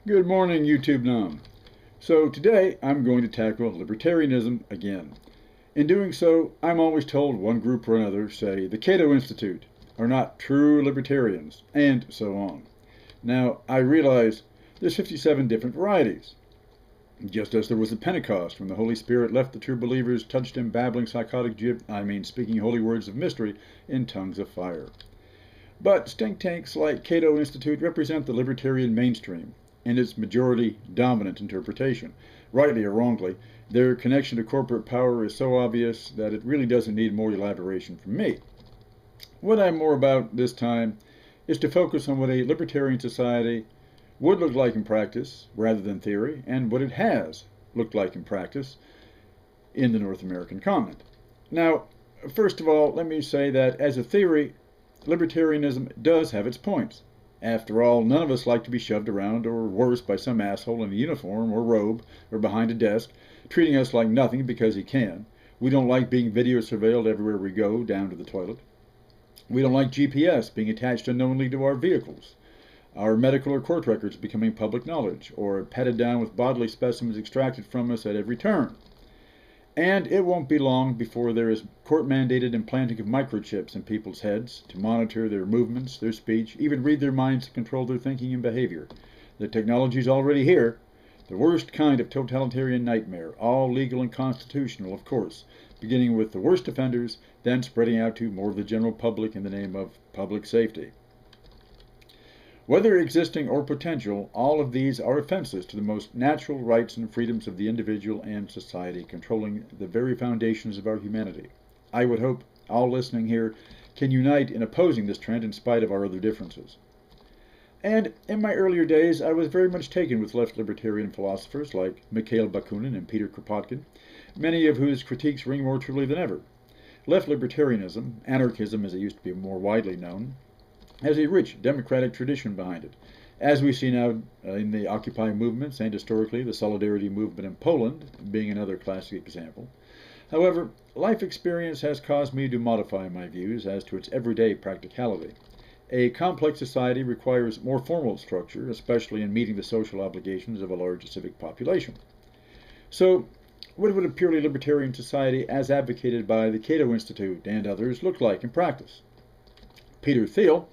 Good morning, YouTube Nom. So today I'm going to tackle libertarianism again. In doing so, I'm always told one group or another, say the Cato Institute, are not true libertarians, and so on. Now, I realize there's 57 different varieties. Just as there was at Pentecost, when the Holy Spirit left the true believers, touched him babbling speaking holy words of mystery in tongues of fire. But stink tanks like Cato Institute represent the libertarian mainstream in its majority dominant interpretation. Rightly or wrongly, their connection to corporate power is so obvious that it really doesn't need more elaboration from me. What I'm more about this time is to focus on what a libertarian society would look like in practice rather than theory, and what it has looked like in practice in the North American continent. Now, first of all, let me say that as a theory, libertarianism does have its points. After all, none of us like to be shoved around, or worse, by some asshole in a uniform or robe or behind a desk, treating us like nothing because he can. We don't like being video surveilled everywhere we go, down to the toilet. We don't like GPS being attached unknowingly to our vehicles, our medical or court records becoming public knowledge, or patted down with bodily specimens extracted from us at every turn. And it won't be long before there is court-mandated implanting of microchips in people's heads to monitor their movements, their speech, even read their minds to control their thinking and behavior. The technology's already here. The worst kind of totalitarian nightmare, all legal and constitutional, of course, beginning with the worst offenders, then spreading out to more of the general public in the name of public safety. Whether existing or potential, all of these are offenses to the most natural rights and freedoms of the individual and society, controlling the very foundations of our humanity. I would hope all listening here can unite in opposing this trend in spite of our other differences. And in my earlier days, I was very much taken with left libertarian philosophers like Mikhail Bakunin and Peter Kropotkin, many of whose critiques ring more truly than ever. Left libertarianism, anarchism as it used to be more widely known, has a rich democratic tradition behind it, as we see now in the Occupy movements and historically the Solidarity movement in Poland being another classic example. However, life experience has caused me to modify my views as to its everyday practicality. A complex society requires more formal structure, especially in meeting the social obligations of a large civic population. So, what would a purely libertarian society as advocated by the Cato Institute and others look like in practice? Peter Thiel,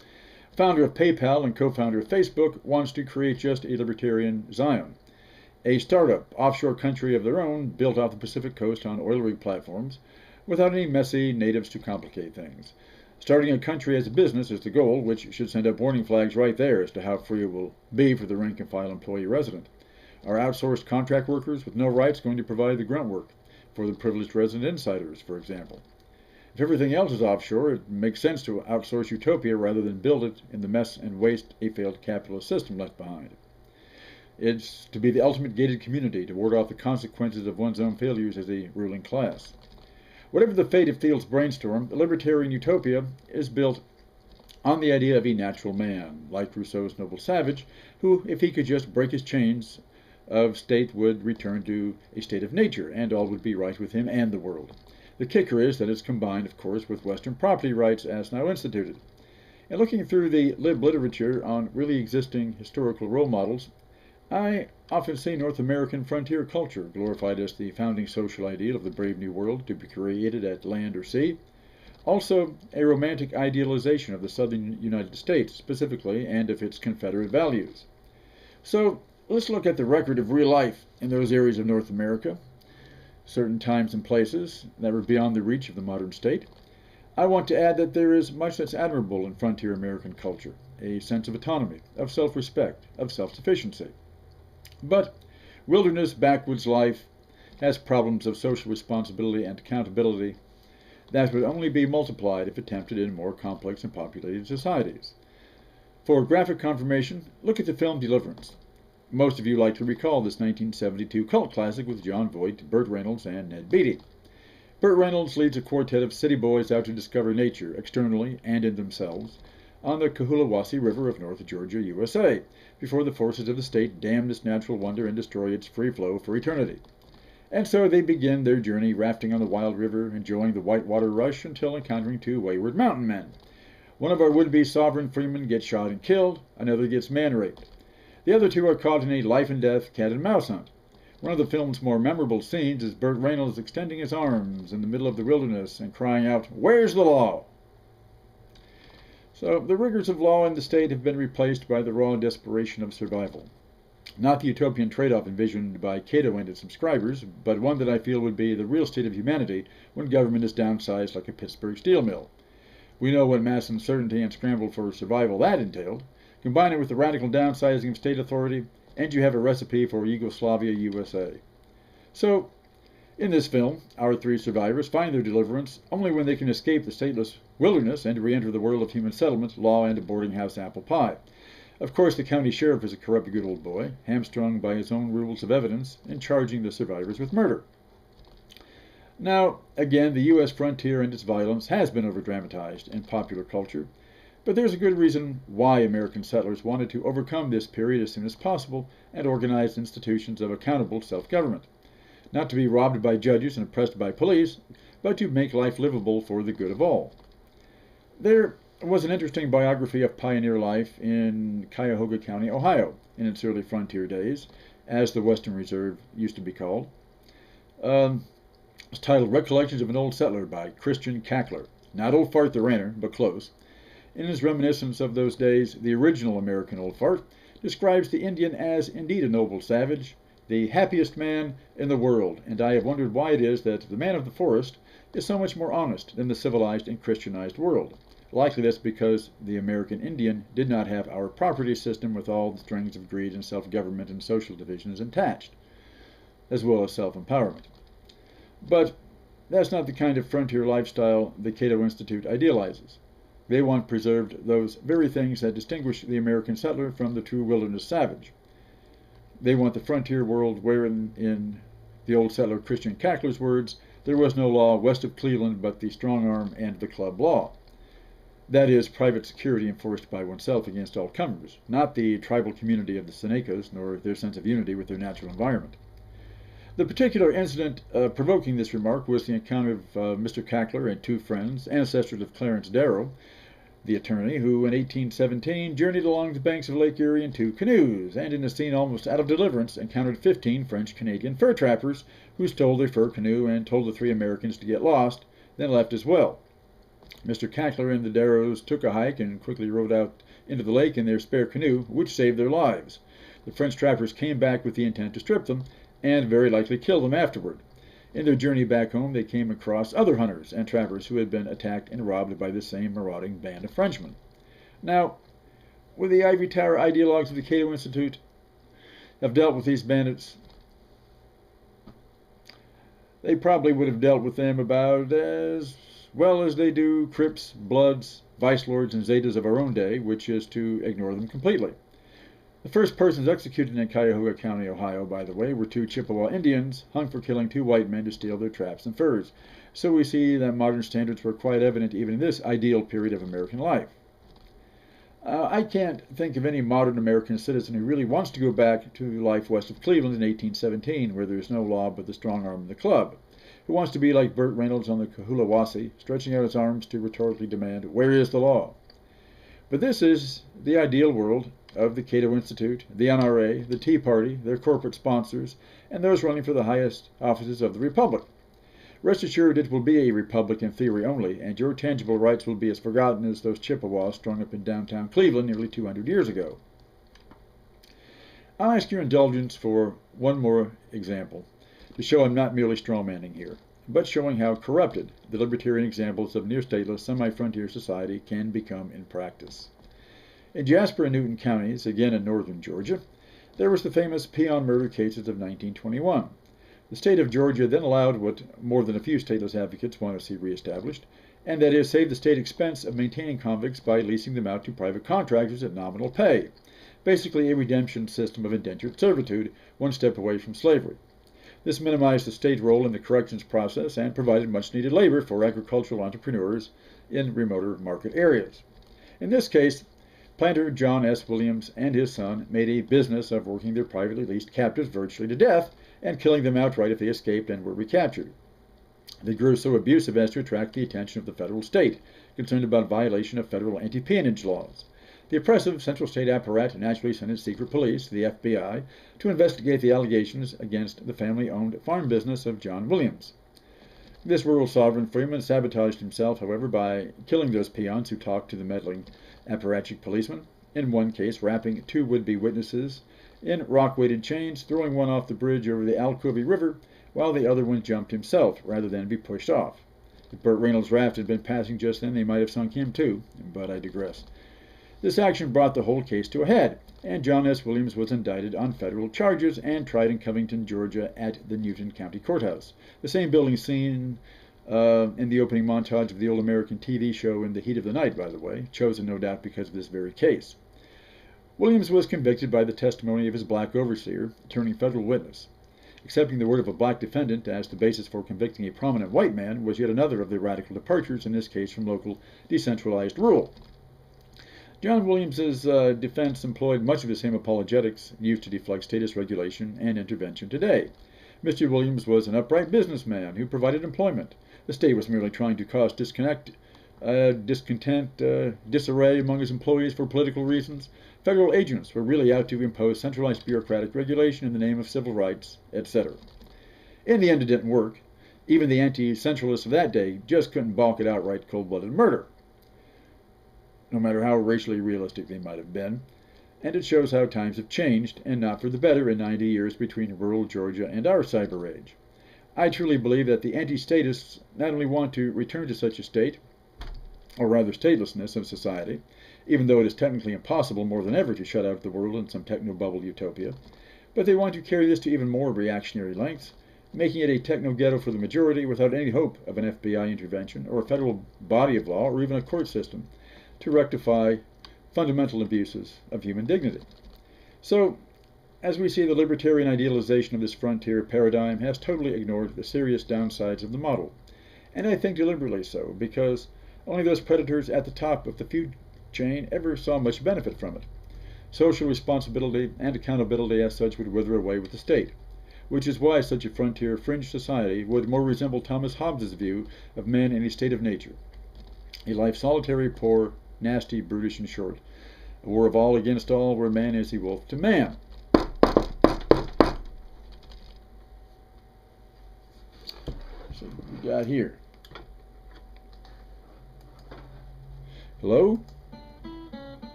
founder of PayPal and co-founder of Facebook, wants to create just a libertarian Zion, a startup offshore country of their own built off the Pacific coast on oil rig platforms without any messy natives to complicate things. Starting a country as a business is the goal, which should send up warning flags right there as to how free it will be for the rank-and-file employee resident. Are outsourced contract workers with no rights going to provide the grunt work for the privileged resident insiders, for example? If everything else is offshore, it makes sense to outsource utopia rather than build it in the mess and waste a failed capitalist system left behind. It's to be the ultimate gated community to ward off the consequences of one's own failures as a ruling class. Whatever the fate of Thiel's brainstorm, the libertarian utopia is built on the idea of a natural man, like Rousseau's noble savage, who, if he could just break his chains of state, would return to a state of nature, and all would be right with him and the world. The kicker is that it's combined, of course, with Western property rights as now instituted. And looking through the lib literature on really existing historical role models, I often see North American frontier culture glorified as the founding social ideal of the brave new world to be created at land or sea. Also, a romantic idealization of the southern United States specifically and of its Confederate values. So, let's look at the record of real life in those areas of North America, certain times and places that were beyond the reach of the modern state. I want to add that there is much that's admirable in frontier American culture, a sense of autonomy, of self-respect, of self-sufficiency. But wilderness backwoods life has problems of social responsibility and accountability that would only be multiplied if attempted in more complex and populated societies. For graphic confirmation, look at the film Deliverance. Most of you likely recall this 1972 cult classic with Jon Voight, Burt Reynolds, and Ned Beatty. Burt Reynolds leads a quartet of city boys out to discover nature, externally and in themselves, on the Cohulawasi River of North Georgia, USA, before the forces of the state dam this natural wonder and destroy its free flow for eternity. And so they begin their journey rafting on the wild river, enjoying the whitewater rush until encountering two wayward mountain men. One of our would-be sovereign freemen gets shot and killed, another gets man-raped. The other two are caught in a life-and-death cat-and-mouse hunt. One of the film's more memorable scenes is Burt Reynolds extending his arms in the middle of the wilderness and crying out, "Where's the law?" So the rigors of law in the state have been replaced by the raw desperation of survival. Not the utopian trade-off envisioned by Cato and its subscribers, but one that I feel would be the real state of humanity when government is downsized like a Pittsburgh steel mill. We know what mass uncertainty and scramble for survival that entailed. Combine it with the radical downsizing of state authority, and you have a recipe for Yugoslavia, USA. So, in this film, our three survivors find their deliverance only when they can escape the stateless wilderness and re-enter the world of human settlement, law, and boarding house apple pie. Of course, the county sheriff is a corrupt good old boy, hamstrung by his own rules of evidence and charging the survivors with murder. Now, again, the U.S. frontier and its violence has been overdramatized in popular culture, but there's a good reason why American settlers wanted to overcome this period as soon as possible and organize institutions of accountable self-government. Not to be robbed by judges and oppressed by police, but to make life livable for the good of all. There was an interesting biography of pioneer life in Cuyahoga County, Ohio, in its early frontier days, as the Western Reserve used to be called. It's titled Recollections of an Old Settler by Christian Cackler. Not Old Fart the Ranter, but close. In his reminiscence of those days, the original American Old Fart describes the Indian as indeed a noble savage, the happiest man in the world, and I have wondered why it is that the man of the forest is so much more honest than the civilized and Christianized world. Likely that's because the American Indian did not have our property system with all the strings of greed and self-government and social divisions attached, as well as self-empowerment. But that's not the kind of frontier lifestyle the Cato Institute idealizes. They want preserved those very things that distinguish the American settler from the true wilderness savage. They want the frontier world wherein, in the old settler Christian Cackler's words, there was no law west of Cleveland but the strong arm and the club law. That is, private security enforced by oneself against all comers, not the tribal community of the Senecas, nor their sense of unity with their natural environment. The particular incident provoking this remark was the encounter of Mr. Cackler and two friends, ancestors of Clarence Darrow, the attorney, who in 1817 journeyed along the banks of Lake Erie in two canoes, and in a scene almost out of Deliverance encountered 15 French-Canadian fur trappers who stole their fur canoe and told the three Americans to get lost, then left as well. Mr. Cackler and the Darrows took a hike and quickly rowed out into the lake in their spare canoe, which saved their lives. The French trappers came back with the intent to strip them, and very likely kill them afterward. In their journey back home, they came across other hunters and trappers who had been attacked and robbed by the same marauding band of Frenchmen. Now, would the ivory tower ideologues of the Cato Institute have dealt with these bandits? They probably would have dealt with them about as well as they do Crips, Bloods, Vice Lords, and Zetas of our own day, which is to ignore them completely. The first persons executed in Cuyahoga County, Ohio, by the way, were two Chippewa Indians hung for killing two white men to steal their traps and furs. So we see that modern standards were quite evident even in this ideal period of American life. I can't think of any modern American citizen who really wants to go back to life west of Cleveland in 1817, where there is no law but the strong arm of the club, who wants to be like Burt Reynolds on the Cohulawasi, stretching out his arms to rhetorically demand, "Where is the law?" But this is the ideal world of the Cato Institute, the NRA, the Tea Party, their corporate sponsors, and those running for the highest offices of the Republic. Rest assured it will be a republic in theory only, and your tangible rights will be as forgotten as those Chippewas strung up in downtown Cleveland nearly 200 years ago. I'll ask your indulgence for one more example, to show I'm not merely strawmanning here, but showing how corrupted the libertarian examples of near-stateless, semi-frontier society can become in practice. In Jasper and Newton counties, again in northern Georgia, there was the famous peon murder cases of 1921. The state of Georgia then allowed what more than a few stateless advocates want to see reestablished, and that is save the state expense of maintaining convicts by leasing them out to private contractors at nominal pay. Basically a redemption system of indentured servitude, one step away from slavery. This minimized the state role in the corrections process and provided much-needed labor for agricultural entrepreneurs in remoter market areas. In this case, planter John S. Williams and his son made a business of working their privately leased captives virtually to death and killing them outright if they escaped and were recaptured. They grew so abusive as to attract the attention of the federal state, concerned about violation of federal anti-peonage laws. The oppressive central state apparat naturally sent its secret police, the FBI, to investigate the allegations against the family-owned farm business of John Williams. This rural sovereign freeman sabotaged himself, however, by killing those peons who talked to the meddling apparatchik policeman, in one case wrapping 2 would-be witnesses in rock-weighted chains, throwing one off the bridge over the Alcovy River, while the other one jumped himself rather than be pushed off. If Burt Reynolds' raft had been passing just then, they might have sunk him too, but I digress. This action brought the whole case to a head, and John S. Williams was indicted on federal charges and tried in Covington, Georgia at the Newton County Courthouse, the same building seen in the opening montage of the old American TV show In the Heat of the Night, by the way, chosen no doubt because of this very case. Williams was convicted by the testimony of his black overseer, turning federal witness. Accepting the word of a black defendant as the basis for convicting a prominent white man was yet another of the radical departures, in this case from local decentralized rule. John Williams's defense employed much of the same apologetics used to deflect status regulation and intervention today. Mr. Williams was an upright businessman who provided employment. The state was merely trying to cause discontent, disarray among his employees for political reasons. Federal agents were really out to impose centralized bureaucratic regulation in the name of civil rights, etc. In the end, it didn't work. Even the anti-centralists of that day just couldn't balk at outright cold-blooded murder, no matter how racially realistic they might have been. And it shows how times have changed, and not for the better, in 90 years between rural Georgia and our cyber age. I truly believe that the anti-statists not only want to return to such a state, or rather statelessness of society, even though it is technically impossible more than ever to shut out the world in some techno-bubble utopia, but they want to carry this to even more reactionary lengths, making it a techno-ghetto for the majority without any hope of an FBI intervention or a federal body of law or even a court system to rectify fundamental abuses of human dignity. So, as we see, the libertarian idealization of this frontier paradigm has totally ignored the serious downsides of the model, and I think deliberately so, because only those predators at the top of the food chain ever saw much benefit from it. Social responsibility and accountability as such would wither away with the state, which is why such a frontier fringe society would more resemble Thomas Hobbes' view of man in a state of nature. A life solitary, poor, nasty, brutish, in short. A war of all against all, where man is a wolf to man. So what we got here? Hello?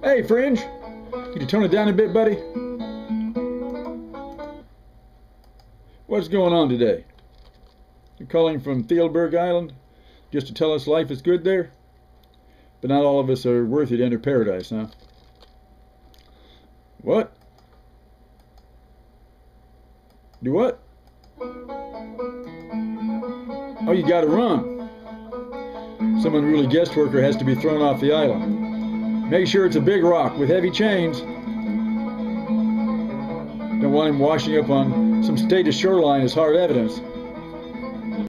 Hey, Fringe! Could you tone it down a bit, buddy? What's going on today? You're calling from Thielberg Island just to tell us life is good there? But not all of us are worthy to enter paradise, huh? What? Do what? Oh, you gotta run. Some unruly guest worker has to be thrown off the island. Make sure it's a big rock with heavy chains. Don't want him washing up on some status shoreline as hard evidence.